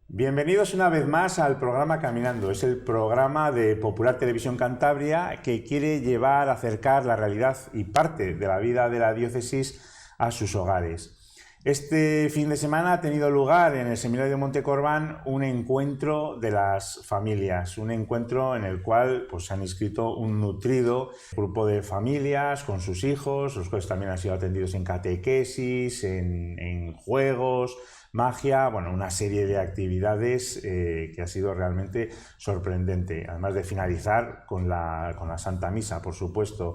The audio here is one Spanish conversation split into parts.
Bienvenidos una vez más al programa Caminando. Es el programa de Popular Televisión Cantabria que quiere llevar, acercar la realidad y parte de la vida de la diócesis a sus hogares. Este fin de semana ha tenido lugar en el Seminario de Montecorbán un encuentro de las familias, un encuentro en el cual se han inscrito un nutrido grupo de familias con sus hijos, los cuales también han sido atendidos en catequesis, en juegos, magia, una serie de actividades que ha sido realmente sorprendente, además de finalizar con la Santa Misa, por supuesto.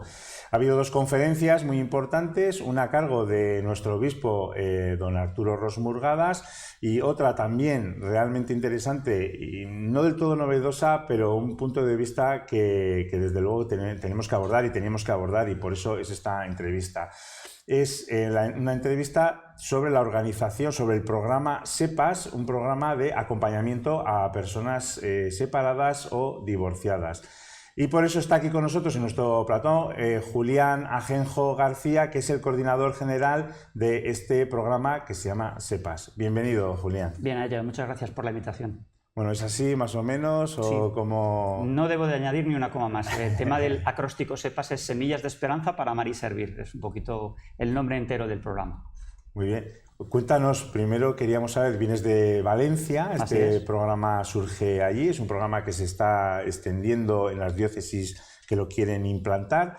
Ha habido dos conferencias muy importantes, una a cargo de nuestro obispo, don Arturo Ros Murgadas, y otra también realmente interesante y no del todo novedosa, pero un punto de vista que desde luego tenemos que abordar y por eso es esta entrevista. Es una entrevista sobre la organización, sobre el programa SEPAS, un programa de acompañamiento a personas separadas o divorciadas. Y por eso está aquí con nosotros en nuestro plató Julián Ajenjo García, que es el coordinador general de este programa que se llama SEPAS. Bienvenido, Julián. Bien, Ayo, muchas gracias por la invitación. Bueno, ¿es así más o menos? ¿O sí. como...? No debo de añadir ni una coma más. El tema del acróstico SEPAS es Semillas de Esperanza para Amar y Servir. Es un poquito el nombre entero del programa. Muy bien. Cuéntanos, primero queríamos saber, vienes de Valencia, este programa surge allí, es un programa que se está extendiendo en las diócesis que lo quieren implantar,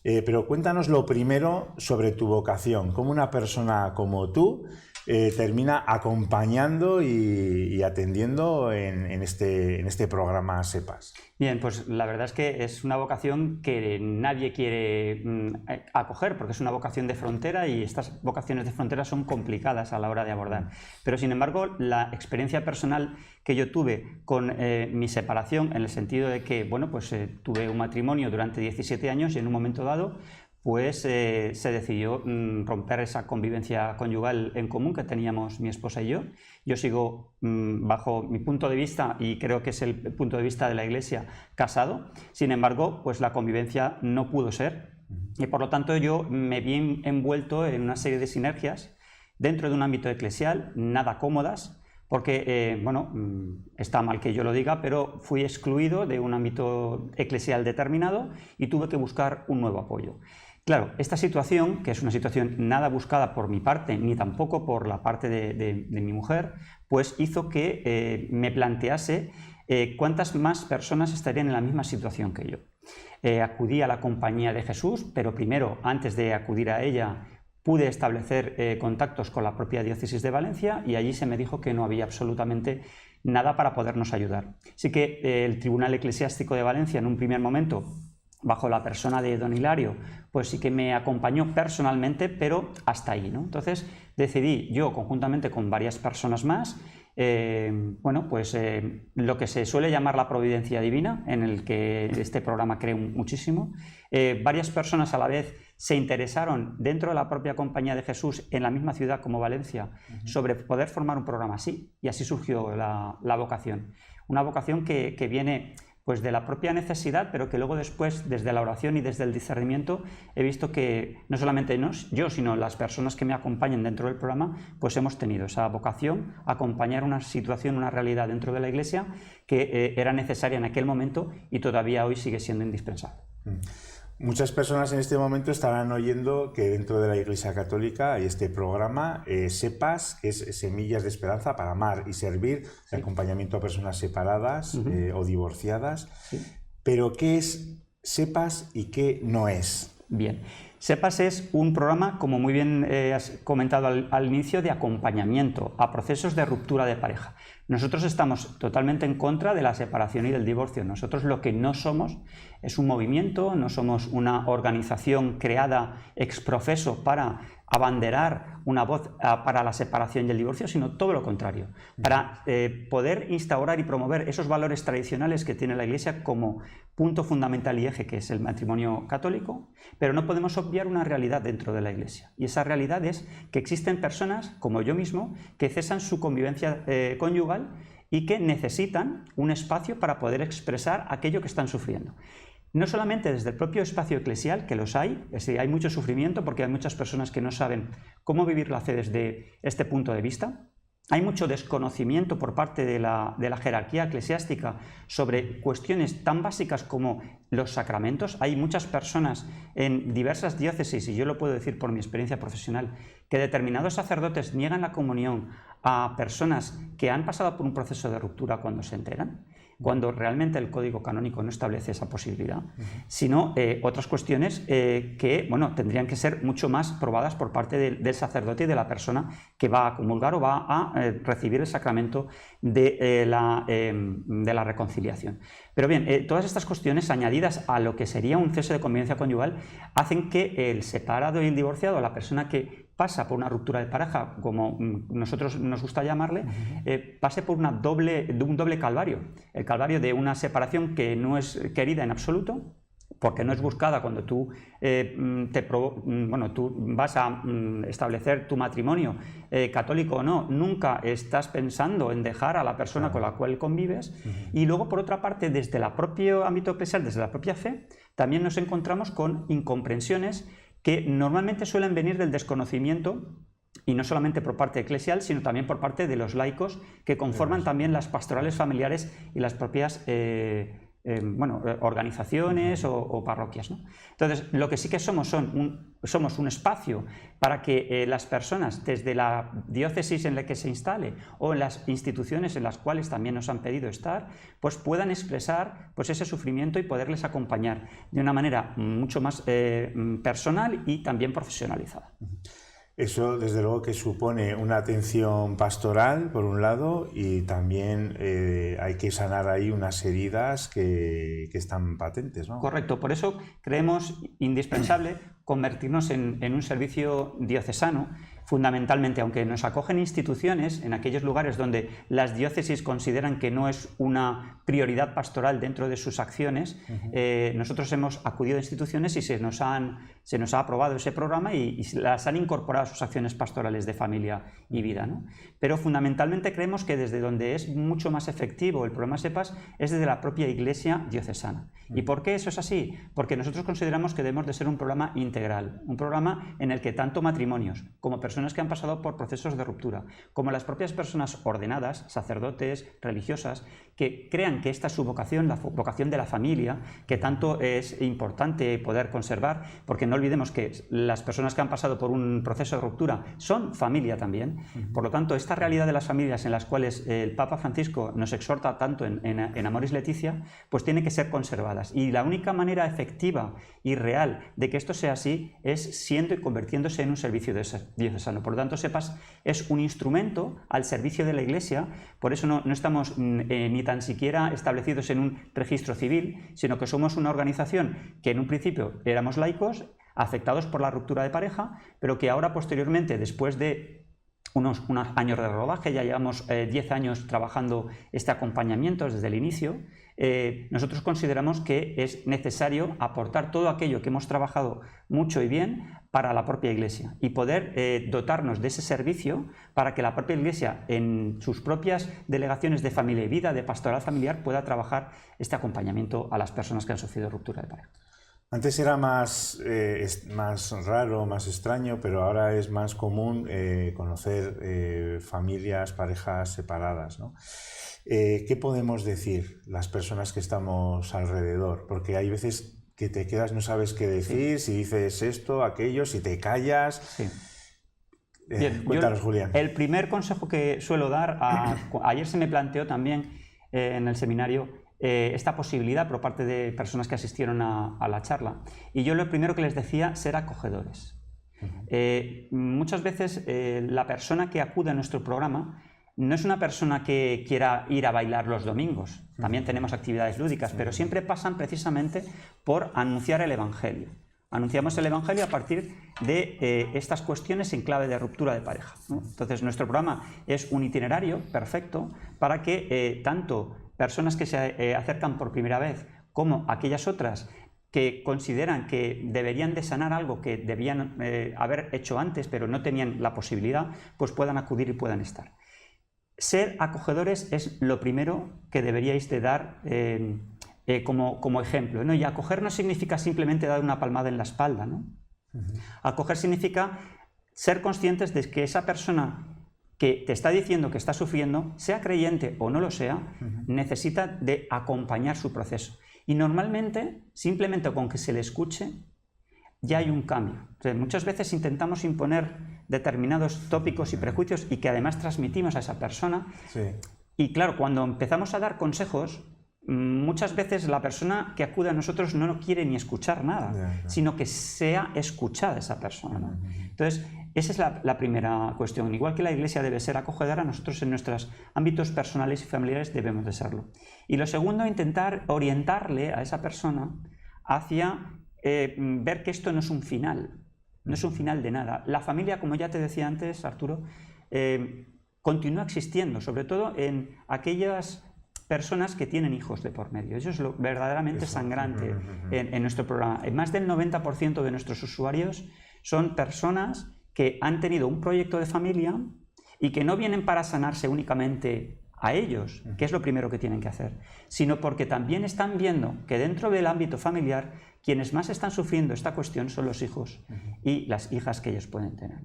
pero cuéntanos lo primero sobre tu vocación, cómo una persona como tú termina acompañando y atendiendo en este programa SEPAS. Bien, pues la verdad es que es una vocación que nadie quiere acoger, porque es una vocación de frontera y estas vocaciones de frontera son complicadas a la hora de abordar. Pero sin embargo, la experiencia personal que yo tuve con mi separación, en el sentido de que, tuve un matrimonio durante 17 años y en un momento dado se decidió romper esa convivencia conyugal en común que teníamos mi esposa y yo. Yo sigo, bajo mi punto de vista, y creo que es el punto de vista de la Iglesia, casado. Sin embargo, la convivencia no pudo ser y por lo tanto yo me vi envuelto en una serie de sinergias dentro de un ámbito eclesial, nada cómodas, porque, está mal que yo lo diga, pero fui excluido de un ámbito eclesial determinado y tuve que buscar un nuevo apoyo. Claro, esta situación, que es una situación nada buscada por mi parte, ni tampoco por la parte de mi mujer, hizo que me plantease cuántas más personas estarían en la misma situación que yo. Acudí a la Compañía de Jesús, pero primero, antes de acudir a ella, pude establecer contactos con la propia diócesis de Valencia y allí se me dijo que no había absolutamente nada para podernos ayudar. Así que el Tribunal Eclesiástico de Valencia, en un primer momento, bajo la persona de don Hilario, sí que me acompañó personalmente, pero hasta ahí, ¿no? Entonces decidí yo, conjuntamente con varias personas más, lo que se suele llamar la providencia divina, en el que este programa creo muchísimo. Varias personas a la vez se interesaron dentro de la propia Compañía de Jesús, en la misma ciudad como Valencia, sobre poder formar un programa así, y así surgió la vocación. Una vocación que viene de la propia necesidad, pero que luego después, desde la oración y desde el discernimiento, he visto que no solamente yo, sino las personas que me acompañan dentro del programa, hemos tenido esa vocación, acompañar una situación, una realidad dentro de la Iglesia que era necesaria en aquel momento y todavía hoy sigue siendo indispensable. Muchas personas en este momento estarán oyendo que dentro de la Iglesia Católica hay este programa SEPAS, que es Semillas de Esperanza para Amar y Servir, de acompañamiento a personas separadas o divorciadas. Sí. Pero ¿qué es SEPAS y qué no es? Bien, SEPAS es un programa, como muy bien has comentado al inicio, de acompañamiento a procesos de ruptura de pareja. Nosotros estamos totalmente en contra de la separación y del divorcio. Nosotros lo que no somos es un movimiento, no somos una organización creada ex professo para abanderar una voz para la separación y el divorcio, sino todo lo contrario, para poder instaurar y promover esos valores tradicionales que tiene la Iglesia como punto fundamental y eje, que es el matrimonio católico, pero no podemos obviar una realidad dentro de la Iglesia, y esa realidad es que existen personas, como yo mismo, que cesan su convivencia conyugal y que necesitan un espacio para poder expresar aquello que están sufriendo. no solamente desde el propio espacio eclesial, que los hay, es decir, hay mucho sufrimiento porque hay muchas personas que no saben cómo vivir la fe desde este punto de vista. Hay mucho desconocimiento por parte de la jerarquía eclesiástica sobre cuestiones tan básicas como los sacramentos. Hay muchas personas en diversas diócesis, y yo lo puedo decir por mi experiencia profesional, que determinados sacerdotes niegan la comunión a personas que han pasado por un proceso de ruptura cuando se enteran, cuando realmente el Código Canónico no establece esa posibilidad, sino otras cuestiones que bueno, tendrían que ser mucho más probadas por parte del sacerdote y de la persona que va a comulgar o va a recibir el sacramento de la reconciliación. Pero bien, todas estas cuestiones añadidas a lo que sería un cese de convivencia conyugal hacen que el separado y el divorciado, la persona que pasa por una ruptura de pareja, como nosotros nos gusta llamarle, pase por un doble calvario. El calvario de una separación que no es querida en absoluto, porque no es buscada cuando tú, tú vas a establecer tu matrimonio, católico o no, nunca estás pensando en dejar a la persona con la cual convives. Y luego, por otra parte, desde el propio ámbito eclesial, desde la propia fe, también nos encontramos con incomprensiones que normalmente suelen venir del desconocimiento, y no solamente por parte eclesial, sino también por parte de los laicos que conforman también las pastorales familiares y las propias organizaciones o parroquias, ¿no? Entonces, lo que sí que somos un espacio para que las personas, desde la diócesis en la que se instale o en las instituciones en las cuales también nos han pedido estar, pues puedan expresar pues ese sufrimiento y poderles acompañar de una manera mucho más personal y también profesionalizada. Eso, desde luego, que supone una atención pastoral, por un lado, y también hay que sanar ahí unas heridas que están patentes, ¿no? Correcto, por eso creemos indispensable convertirnos en un servicio diocesano, fundamentalmente, aunque nos acogen instituciones en aquellos lugares donde las diócesis consideran que no es una prioridad pastoral dentro de sus acciones. Nosotros hemos acudido a instituciones y se nos ha aprobado ese programa y las han incorporado a sus acciones pastorales de familia y vida, ¿no? Pero fundamentalmente creemos que desde donde es mucho más efectivo el programa SEPAS es desde la propia Iglesia diocesana. ¿Y por qué eso es así? Porque nosotros consideramos que debemos de ser un programa integral, un programa en el que tanto matrimonios como personas que han pasado por procesos de ruptura, como las propias personas ordenadas, sacerdotes, religiosas, que crean que esta es su vocación, la vocación de la familia, que tanto es importante poder conservar, porque no olvidemos que las personas que han pasado por un proceso de ruptura son familia también. Por lo tanto, esta realidad de las familias en las cuales el Papa Francisco nos exhorta tanto en Amoris Laetitia, pues tiene que ser conservadas. Y la única manera efectiva y real de que esto sea así es siendo y convirtiéndose en un servicio diocesano. Por lo tanto, SEPAS es un instrumento al servicio de la Iglesia. Por eso no estamos ni tan siquiera establecidos en un registro civil, sino que somos una organización que en un principio éramos laicos, afectados por la ruptura de pareja, pero que ahora posteriormente, después de unos años de rodaje, ya llevamos 10 años trabajando este acompañamiento desde el inicio, nosotros consideramos que es necesario aportar todo aquello que hemos trabajado mucho y bien para la propia Iglesia y poder dotarnos de ese servicio para que la propia Iglesia en sus propias delegaciones de familia y vida, de pastoral familiar, pueda trabajar este acompañamiento a las personas que han sufrido ruptura de pareja. Antes era más raro, más extraño, pero ahora es más común conocer familias, parejas separadas, ¿no? ¿Qué podemos decir las personas que estamos alrededor? Porque hay veces que te quedas, no sabes qué decir, si dices esto, aquello, si te callas. Sí. Bien, cuéntanos, Julián. El primer consejo que suelo dar, ayer se me planteó también en el seminario, esta posibilidad por parte de personas que asistieron a la charla, y yo lo primero que les decía, ser acogedores. Muchas veces la persona que acude a nuestro programa no es una persona que quiera ir a bailar los domingos, también tenemos actividades lúdicas, pero siempre pasan precisamente por anunciar el Evangelio. Anunciamos el Evangelio a partir de estas cuestiones en clave de ruptura de pareja, ¿no? Entonces, nuestro programa es un itinerario perfecto para que tanto personas que se acercan por primera vez como aquellas otras que consideran que deberían de sanar algo que debían haber hecho antes pero no tenían la posibilidad, pues puedan acudir y puedan estar. Ser acogedores es lo primero que deberíais de dar como ejemplo, ¿no? Y acoger no significa simplemente dar una palmada en la espalda, ¿no? Acoger significa ser conscientes de que esa persona que te está diciendo que está sufriendo, sea creyente o no lo sea, necesita de acompañar su proceso. Y normalmente, simplemente con que se le escuche, ya hay un cambio. O sea, muchas veces intentamos imponer determinados tópicos y prejuicios y que además transmitimos a esa persona. Sí. Y claro, cuando empezamos a dar consejos, muchas veces la persona que acude a nosotros no quiere ni escuchar nada, sino que sea escuchada esa persona, ¿no? Entonces, esa es la primera cuestión. Igual que la Iglesia debe ser acogedora, nosotros en nuestros ámbitos personales y familiares debemos de serlo. Y lo segundo, intentar orientarle a esa persona hacia ver que esto no es un final, no es un final de nada. La familia, como ya te decía antes, Arturo, continúa existiendo, sobre todo en aquellas personas que tienen hijos de por medio. Eso es lo verdaderamente sangrante en nuestro programa. Más del 90% de nuestros usuarios son personas que han tenido un proyecto de familia y que no vienen para sanarse únicamente a ellos, que es lo primero que tienen que hacer, sino porque también están viendo que dentro del ámbito familiar quienes más están sufriendo esta cuestión son los hijos y las hijas que ellos pueden tener.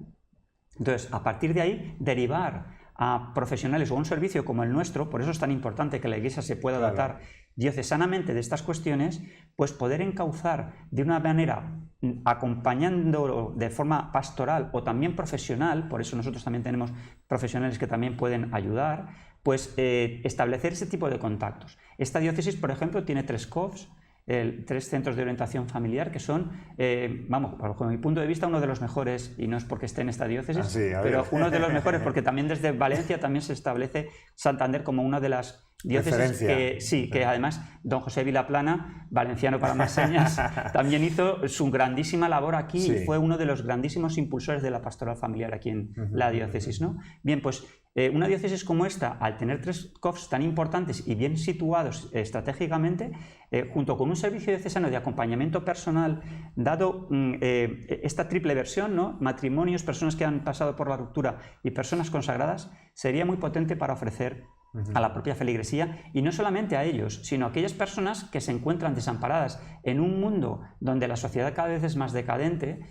Entonces, a partir de ahí, derivar a profesionales o a un servicio como el nuestro, por eso es tan importante que la Iglesia se pueda dotar diocesanamente de estas cuestiones, pues poder encauzar de una manera acompañando de forma pastoral o también profesional, por eso nosotros también tenemos profesionales que también pueden ayudar, pues establecer ese tipo de contactos. Esta diócesis, por ejemplo, tiene 3 COFs, 3 centros de orientación familiar que son, vamos, bajo mi punto de vista, uno de los mejores, y no es porque esté en esta diócesis, pero uno de los mejores, porque también desde Valencia también se establece Santander como una de las diócesis que además don José Vilaplana, valenciano para más señas, también hizo su grandísima labor aquí y fue uno de los grandísimos impulsores de la pastoral familiar aquí en la diócesis, ¿no? Bien, pues una diócesis como esta, al tener 3 COFs tan importantes y bien situados estratégicamente, junto con un servicio diocesano de acompañamiento personal, dado esta triple versión, ¿no? Matrimonios, personas que han pasado por la ruptura y personas consagradas, sería muy potente para ofrecer a la propia feligresía, y no solamente a ellos, sino a aquellas personas que se encuentran desamparadas en un mundo donde la sociedad cada vez es más decadente,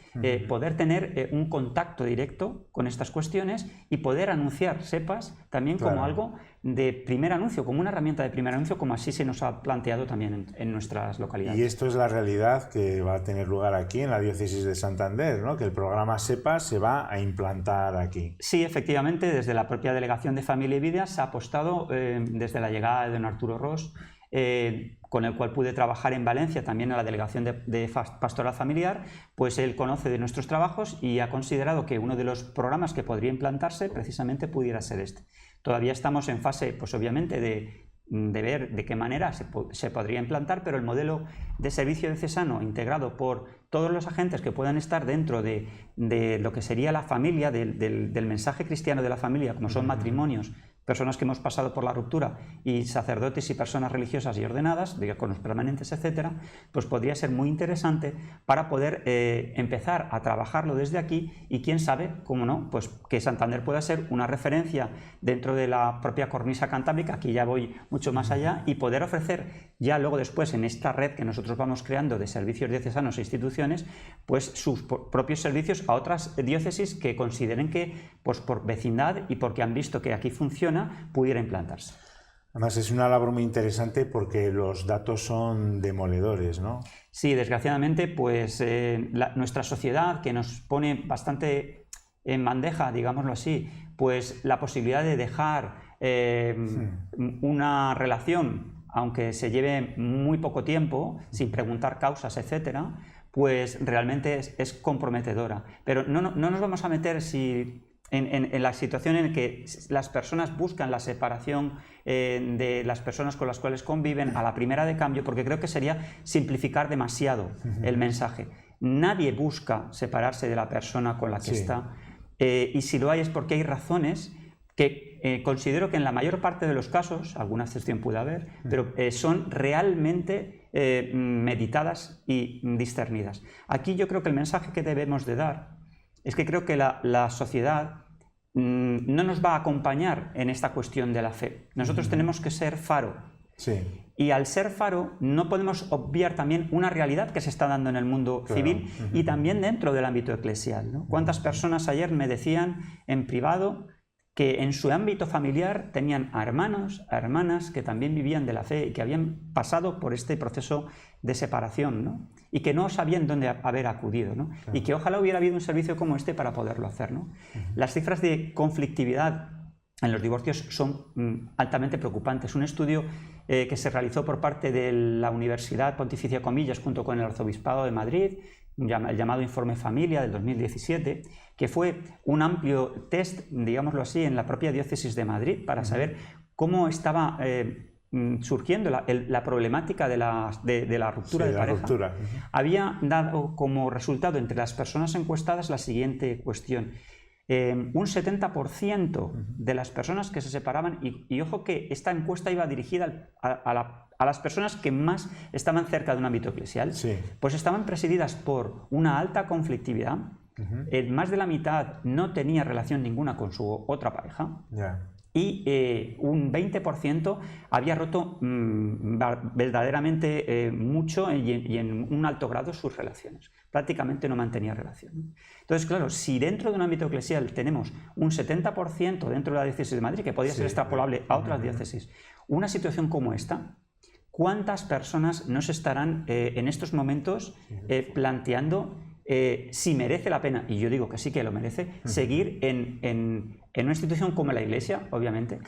poder tener un contacto directo con estas cuestiones y poder anunciar SEPAs también como algo de primer anuncio, como una herramienta de primer anuncio, como así se nos ha planteado también en nuestras localidades. Y esto es la realidad que va a tener lugar aquí en la diócesis de Santander, ¿no? Que el programa SEPAS se va a implantar aquí. Sí, efectivamente, desde la propia Delegación de Familia y Vida se ha apostado desde la llegada de don Arturo Ros, con el cual pude trabajar en Valencia, también en la Delegación de Pastoral Familiar, pues él conoce de nuestros trabajos y ha considerado que uno de los programas que podría implantarse precisamente pudiera ser este. Todavía estamos en fase, pues obviamente, de ver de qué manera se podría implantar, pero el modelo de servicio diocesano integrado por todos los agentes que puedan estar dentro de lo que sería la familia, del mensaje cristiano de la familia, como son matrimonios, personas que hemos pasado por la ruptura y sacerdotes y personas religiosas y ordenadas, diáconos permanentes, etcétera, pues podría ser muy interesante para poder empezar a trabajarlo desde aquí y quién sabe, cómo no, pues que Santander pueda ser una referencia dentro de la propia cornisa cantábrica, aquí ya voy mucho más allá, y poder ofrecer ya luego después en esta red que nosotros vamos creando de servicios diocesanos e instituciones, pues sus propios servicios a otras diócesis que consideren que, pues por vecindad y porque han visto que aquí funciona, pudiera implantarse. Además es una labor muy interesante porque los datos son demoledores, ¿no? Sí, desgraciadamente, pues nuestra sociedad, que nos pone bastante en bandeja, digámoslo así, pues la posibilidad de dejar una relación, aunque se lleve muy poco tiempo, sin preguntar causas, etcétera, pues realmente es comprometedora. Pero no nos vamos a meter en la situación en que las personas buscan la separación de las personas con las cuales conviven a la primera de cambio, porque creo que sería simplificar demasiado el mensaje. Nadie busca separarse de la persona con la que está, y si lo hay es porque hay razones que considero que en la mayor parte de los casos, alguna excepción puede haber, pero son realmente meditadas y discernidas. Aquí yo creo que el mensaje que debemos de dar es que creo que la sociedad no nos va a acompañar en esta cuestión de la fe. Nosotros tenemos que ser faro Sí. Y al ser faro no podemos obviar también una realidad que se está dando en el mundo civil y también dentro del ámbito eclesial, ¿no? ¿Cuántas personas ayer me decían en privado que en su ámbito familiar tenían a hermanos, a hermanas que también vivían de la fe y que habían pasado por este proceso de separación, ¿no? Y que no sabían dónde haber acudido, ¿no? Y que ojalá hubiera habido un servicio como este para poderlo hacer, ¿no? Las cifras de conflictividad en los divorcios son altamente preocupantes. Un estudio que se realizó por parte de la Universidad Pontificia Comillas junto con el Arzobispado de Madrid, el llamado Informe Familia del 2017, que fue un amplio test, digámoslo así, en la propia diócesis de Madrid para saber cómo estaba surgiendo la problemática de la ruptura de pareja. Había dado como resultado entre las personas encuestadas la siguiente cuestión. Un 70% de las personas que se separaban, y ojo que esta encuesta iba dirigida a las personas que más estaban cerca de un ámbito eclesial, pues estaban presididas por una alta conflictividad. Más de la mitad no tenía relación ninguna con su otra pareja. Y un 20% había roto verdaderamente mucho y en un alto grado sus relaciones. Prácticamente no mantenía relación. Entonces, claro, si dentro de un ámbito eclesial tenemos un 70% dentro de la diócesis de Madrid, que podría ser extrapolable a otras diócesis, una situación como esta, ¿cuántas personas nos estarán en estos momentos planteando si merece la pena, y yo digo que sí que lo merece, seguir en una institución como la Iglesia, obviamente,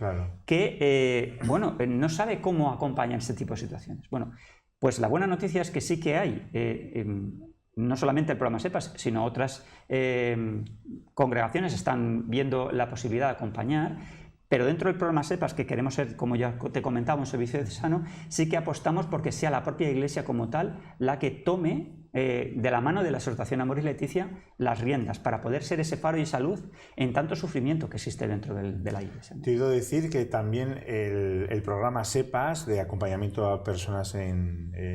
que no sabe cómo acompañar este tipo de situaciones? Bueno, pues la buena noticia es que sí que hay, no solamente el programa SEPAS, sino otras congregaciones están viendo la posibilidad de acompañar. Pero dentro del programa SEPAS, que queremos ser, como ya te comentaba, un servicio diocesano, sí que apostamos porque sea la propia Iglesia como tal la que tome de la mano de la exhortación Amoris Laetitia las riendas para poder ser ese faro y esa luz en tanto sufrimiento que existe dentro de la Iglesia, ¿no? Te he oído decir que también el programa SEPAS de acompañamiento a personas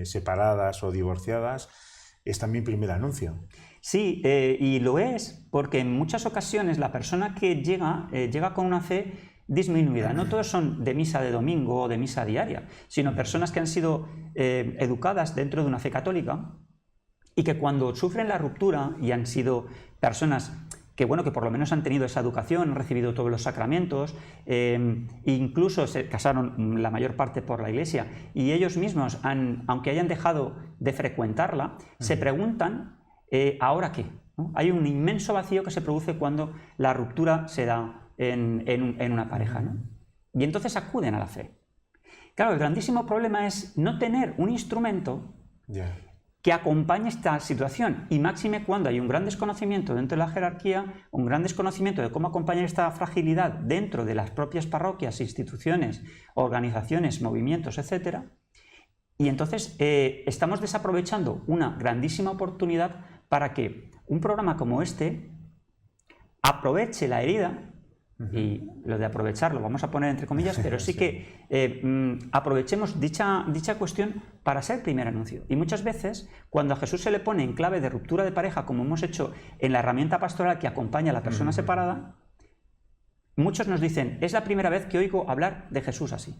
separadas o divorciadas es también primer anuncio. Sí, y lo es porque en muchas ocasiones la persona que llega con una fe disminuida. No todos son de misa de domingo o de misa diaria, sino personas que han sido educadas dentro de una fe católica y que cuando sufren la ruptura y han sido personas que por lo menos han tenido esa educación, han recibido todos los sacramentos, incluso se casaron la mayor parte por la Iglesia, y ellos mismos, aunque hayan dejado de frecuentarla, se preguntan, ¿ahora qué? ¿No? Hay un inmenso vacío que se produce cuando la ruptura se da en una pareja, ¿no? Y entonces acuden a la fe. Claro, el grandísimo problema es no tener un instrumento que acompañe esta situación, y máxime cuando hay un gran desconocimiento dentro de la jerarquía, un gran desconocimiento de cómo acompañar esta fragilidad dentro de las propias parroquias, instituciones, organizaciones, movimientos, etc. Y entonces estamos desaprovechando una grandísima oportunidad para que un programa como este aproveche la herida. Y lo de aprovechar lo vamos a poner entre comillas, pero sí que aprovechemos dicha cuestión para ser primer anuncio. Y muchas veces, cuando a Jesús se le pone en clave de ruptura de pareja, como hemos hecho en la herramienta pastoral que acompaña a la persona separada, muchos nos dicen, es la primera vez que oigo hablar de Jesús así.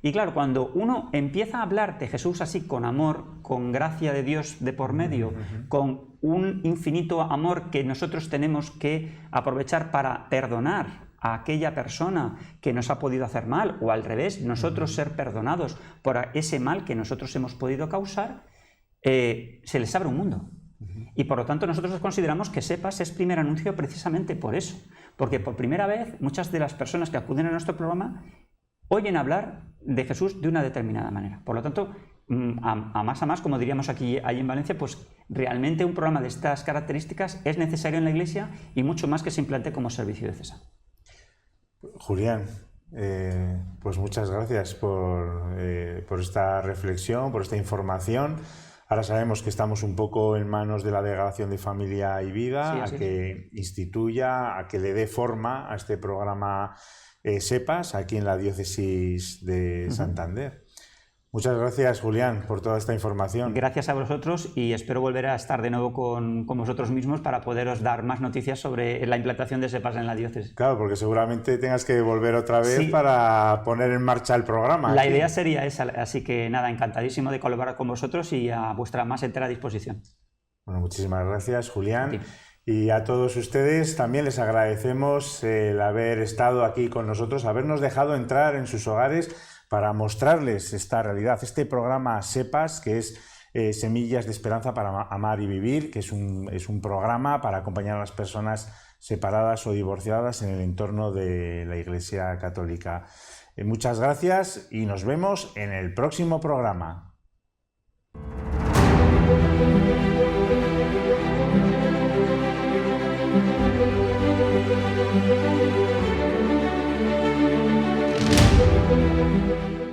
Y claro, cuando uno empieza a hablar de Jesús así, con amor, con gracia de Dios de por medio, con un infinito amor que nosotros tenemos que aprovechar para perdonar a aquella persona que nos ha podido hacer mal, o al revés, nosotros ser perdonados por ese mal que nosotros hemos podido causar, se les abre un mundo. Y por lo tanto nosotros consideramos que SEPAS es primer anuncio precisamente por eso, porque por primera vez muchas de las personas que acuden a nuestro programa oyen hablar de Jesús de una determinada manera. Por lo tanto, a más, como diríamos allí en Valencia, pues realmente un programa de estas características es necesario en la Iglesia y mucho más que se implante como servicio diocesano. Julián, pues muchas gracias por esta reflexión, por esta información. Ahora sabemos que estamos un poco en manos de la Delegación de Familia y Vida, a que instituya, a que le dé forma a este programa SEPAS aquí en la diócesis de Santander. Muchas gracias, Julián, por toda esta información. Gracias a vosotros y espero volver a estar de nuevo con vosotros mismos para poderos dar más noticias sobre la implantación de SEPAs en la diócesis. Claro, porque seguramente tengas que volver otra vez para poner en marcha el programa. La idea sería esa, así que nada, encantadísimo de colaborar con vosotros y a vuestra más entera disposición. Bueno, muchísimas gracias, Julián. Y a todos ustedes también les agradecemos el haber estado aquí con nosotros, habernos dejado entrar en sus hogares para mostrarles esta realidad, este programa SEPAS, que es Semillas de Esperanza para Amar y Vivir, que es un programa para acompañar a las personas separadas o divorciadas en el entorno de la Iglesia Católica. Muchas gracias y nos vemos en el próximo programa. Thank you.